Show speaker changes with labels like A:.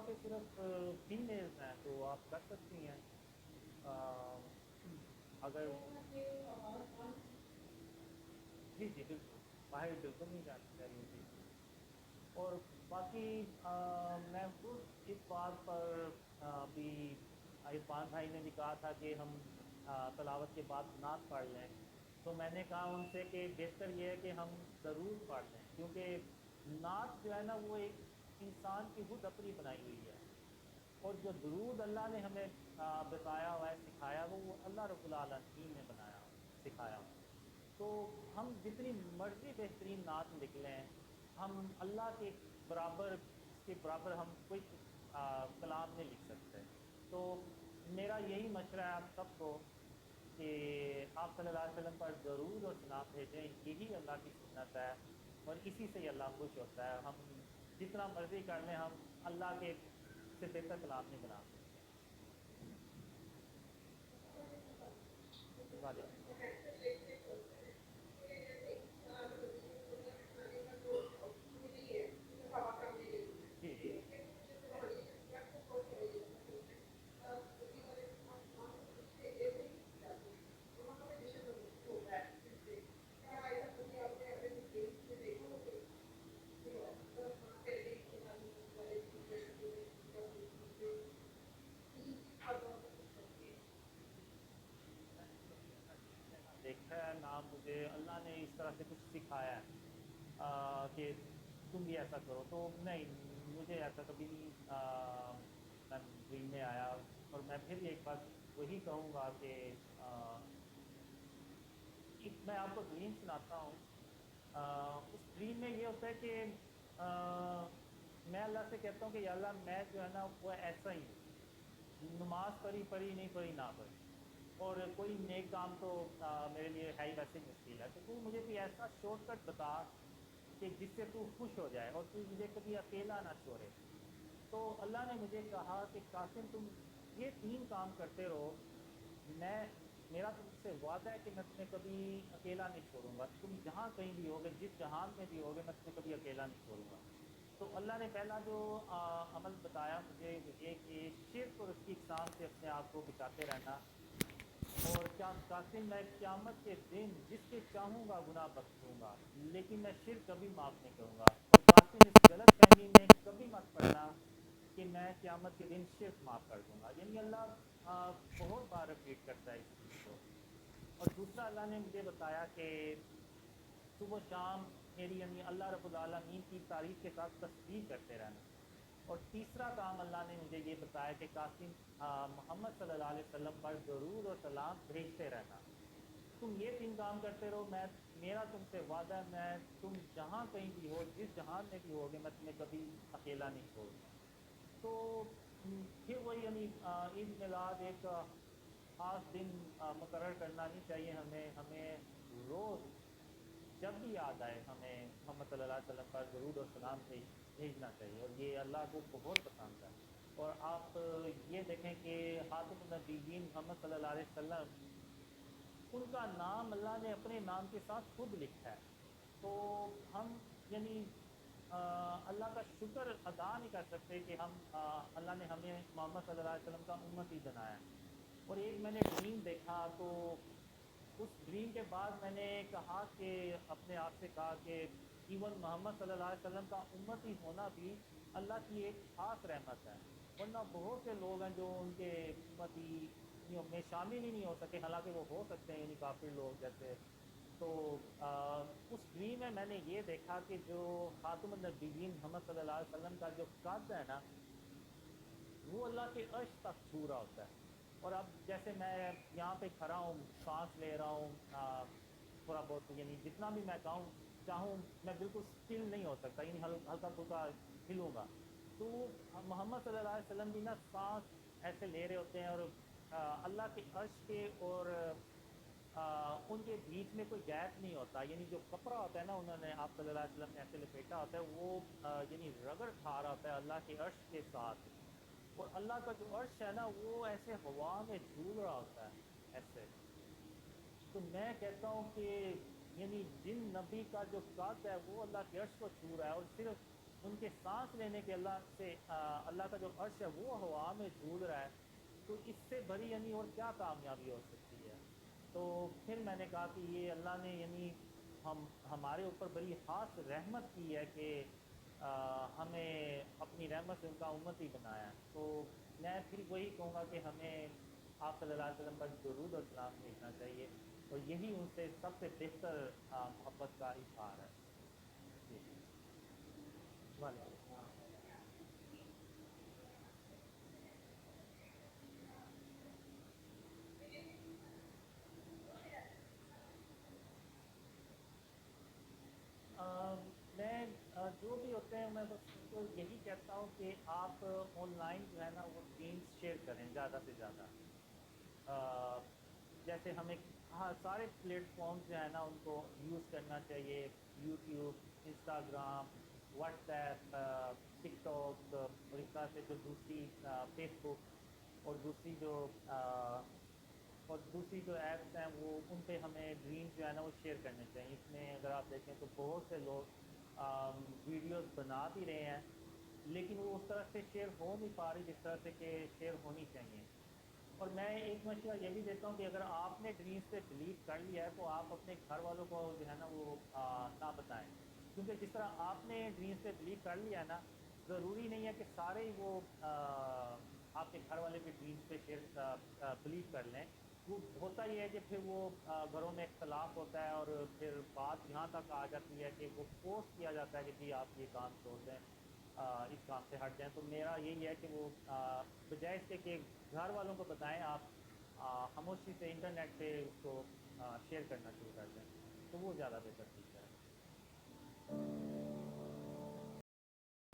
A: پہ صرف فیمیلز ہیں تو آپ کر سکتی ہیں آ، اگر جی جی بالکل باہر بالکل نہیں جانا چاہیے جی اور باقی میں خود اس بات پر بھی عرفان بھائی نے بھی کہا تھا کہ ہم تلاوت کے بعد نعت پڑھ لیں تو میں نے کہا ان سے کہ بہتر یہ ہے کہ ہم ضرور پڑھ لیں کیونکہ نعت جو ہے نا وہ ایک انسان کی خود اپنی بنائی ہوئی ہے اور جو درود اللہ نے ہمیں بتایا ہوا ہے سکھایا وہ اللہ رب العالمین نے بنایا سکھایا ہوا تو ہم جتنی مرضی بہترین نعت لکھ لیں ہم اللہ کے برابر اس کے برابر ہم کوئی کلام نہیں لکھ سکتے تو میرا یہی مشورہ ہے آپ سب کو کہ آپ صلی اللہ علیہ وسلم پر ضرور اور سلام بھیجیں یہی اللہ کی سنت ہے اور اسی سے ہی اللہ خوش ہوتا ہے ہم جتنا مرضی کر لیں ہم اللہ کے سے بہتر کلام نہیں بنا سکتے جی جی دیکھا ہے نہ مجھے اللہ نے اس طرح سے کچھ سکھایا ہے کہ تم بھی ایسا کرو تو نہیں مجھے ایسا کبھی نہیں میں ڈریم میں آیا اور میں پھر ایک بات وہی کہوں گا کہ میں آپ کو ڈریم سناتا ہوں اس ڈریم میں یہ ہوتا ہے کہ میں اللہ سے کہتا ہوں کہ یا اللہ میں جو ہے نا وہ ایسا ہی ہوں نماز پڑھی پڑھی نہیں پڑھی نہ پڑھی اور کوئی نیک کام تو میرے لیے ہے ہی ویسے ہی مشکل ہے تو مجھے کوئی ایسا شارٹ کٹ بتا کہ جس سے تو خوش ہو جائے اور تو مجھے کبھی اکیلا نہ چھوڑے تو اللہ نے مجھے کہا کہ قاسم تم یہ تین کام کرتے رہو میں میرا تم سے وعدہ ہے کہ میں تمہیں کبھی اکیلا نہیں چھوڑوں گا تم جہاں کہیں بھی ہوگے جس جہان میں بھی ہوگے میں تمہیں کبھی اکیلا نہیں چھوڑوں گا تو اللہ نے پہلا جو عمل بتایا مجھے وہ یہ کہ شرک اور اس کی اقسام سے اپنے آپ کو بچاتے رہنا اور کیا قاسم میں قیامت کے دن جس کے چاہوں گا گناہ بخش دوں گا لیکن میں شرک کبھی معاف نہیں کروں گا اور قاسم اس غلط فہمی میں کبھی مت پڑنا کہ میں قیامت کے دن شرک معاف کر دوں گا یعنی اللہ بہت بار رپیٹ کرتا ہے اس چیز کو اور دوسرا اللہ نے مجھے بتایا کہ صبح و شام میری یعنی اللہ رب العالمین کی تعریف کے ساتھ تسبیح کرتے رہنا اور تیسرا کام اللہ نے مجھے یہ بتایا کہ قاسم محمد صلی اللہ علیہ وسلم پر ضرور اور سلام بھیجتے رہنا تم یہ تین کام کرتے رہو میں میرا تم سے وعدہ ہے میں تم جہاں کہیں بھی ہو جس جہان میں بھی ہوگے میں تمہیں کبھی اکیلا نہیں چھوڑوں گا تو پھر وہی یعنی عید میلاد ایک خاص دن مقرر کرنا نہیں چاہیے ہمیں روز جب بھی یاد آئے ہمیں محمد صلی اللہ علیہ وسلم پر درود اور سلام بھیجنا چاہیے اور یہ اللہ کو بہت پسند ہے اور آپ یہ دیکھیں کہ خاتم النبیین محمد صلی اللہ علیہ وسلم ان کا نام اللہ نے اپنے نام کے ساتھ خود لکھا ہے تو ہم یعنی اللہ کا شکر ادا نہیں کر سکتے کہ ہم اللہ نے ہمیں محمد صلی اللہ علیہ وسلم کا امتی بنایا اور ایک میں نے ڈریم دیکھا تو اس ڈریم کے بعد میں نے کہا کہ اپنے آپ سے کہا کہ ایون محمد صلی اللہ علیہ وسلم کا امتی ہونا بھی اللہ کی ایک خاص رحمت ہے ورنہ بہت سے لوگ ہیں جو ان کے امتی میں شامل ہی نہیں ہو سکے حالانکہ وہ ہو سکتے ہیں یعنی کافر لوگ جیسے تو اس ڈریم میں نے یہ دیکھا کہ جو خاتم النبیین محمد صلی اللہ علیہ وسلم کا جو قد ہے نا وہ اللہ کے عرش تک چھو رہا ہوتا ہے اور اب جیسے میں یہاں پہ کھڑا ہوں سانس لے رہا ہوں تھوڑا بہت یعنی جتنا بھی میں چاہوں میں بالکل اسٹل نہیں ہو سکتا یعنی ہلکا پھلکا ہلوں گا تو محمد صلی اللہ علیہ وسلم بھی نا سانس ایسے لے رہے ہوتے ہیں اور اللہ کے عرش کے اور ان کے بیچ میں کوئی گیپ نہیں ہوتا یعنی جو کپڑا ہوتا ہے نا انہوں نے آپ صلی اللہ علیہ وسلم نے ایسے لپیٹا ہوتا ہے وہ یعنی رگڑ کھا رہا ہوتا ہے اللہ کے عرش کے ساتھ اور اللہ کا جو عرش ہے نا وہ ایسے ہوا میں جھول رہا ہوتا ہے ایسے تو میں کہتا ہوں کہ یعنی جن نبی کا جو قد ہے وہ اللہ کے عرش کو چھو رہا ہے اور صرف ان کے سانس لینے کے اللہ سے اللہ کا جو عرش ہے وہ ہوا میں جھول رہا ہے، تو اس سے بڑی یعنی اور کیا کامیابی ہو سکتی ہے؟ تو پھر میں نے کہا کہ یہ اللہ نے یعنی ہمارے اوپر بڑی خاص رحمت کی ہے کہ ہمیں اپنی رحمت سے ان کا امتی بنایا ہے۔ تو میں پھر وہی کہوں گا کہ ہمیں آپ صلی اللہ علیہ وسلم پر درود اور سلام بھیجنا چاہیے، اور یہی ان سے سب سے بہتر محبت کا اظہار ہے۔ جی وعلیکم السلام۔ میں جو بھی ہوتے ہیں میں بس ان کو یہی کہتا ہوں کہ آپ آن لائن جو ہے نا وہ لنکس شیئر کریں زیادہ سے زیادہ۔ جیسے ہمیں ہاں سارے پلیٹ فارمز جو ہیں نا ان کو یوز کرنا چاہیے، یوٹیوب، انسٹاگرام، واٹس ایپ، ٹک ٹاک، اور اس طرح سے جو دوسری فیس بک، اور دوسری جو ایپس ہیں وہ ان پہ ہمیں ڈریمز جو ہے نا وہ شیئر کرنے چاہیے۔ اس میں اگر آپ دیکھیں تو بہت سے لوگ ویڈیوز بنا بھی رہے ہیں لیکن وہ اس طرح سے شیئر ہو نہیں پا رہی جس طرح سے کہ شیئر ہونی چاہیے۔ اور میں ایک مشورہ یہ بھی دیتا ہوں کہ اگر آپ نے ڈریمز پہ بلیو کر لیا ہے تو آپ اپنے گھر والوں کو جو ہے نا وہ نہ بتائیں، کیونکہ جس طرح آپ نے ڈریمز پہ بلیو کر لیا ہے نا، ضروری نہیں ہے کہ سارے ہی وہ آپ کے گھر والے بھی ڈریمز پہ شیئر بلیو کر لیں۔ وہ ہوتا یہ ہے کہ پھر وہ گھروں میں اختلاف ہوتا ہے، اور پھر بات یہاں تک آ جاتی ہے کہ وہ فورس کیا جاتا ہے کہ جی آپ یہ کام چھوڑ دیں، اس کام سے ہٹ جائیں۔ تو میرا یہی ہے کہ وہ بجائے اس کے کہ گھر والوں کو بتائیں، آپ خاموشی سے انٹرنیٹ پہ اس کو شیئر کرنا شروع کر دیں، تو وہ زیادہ بہتر چیز ہے۔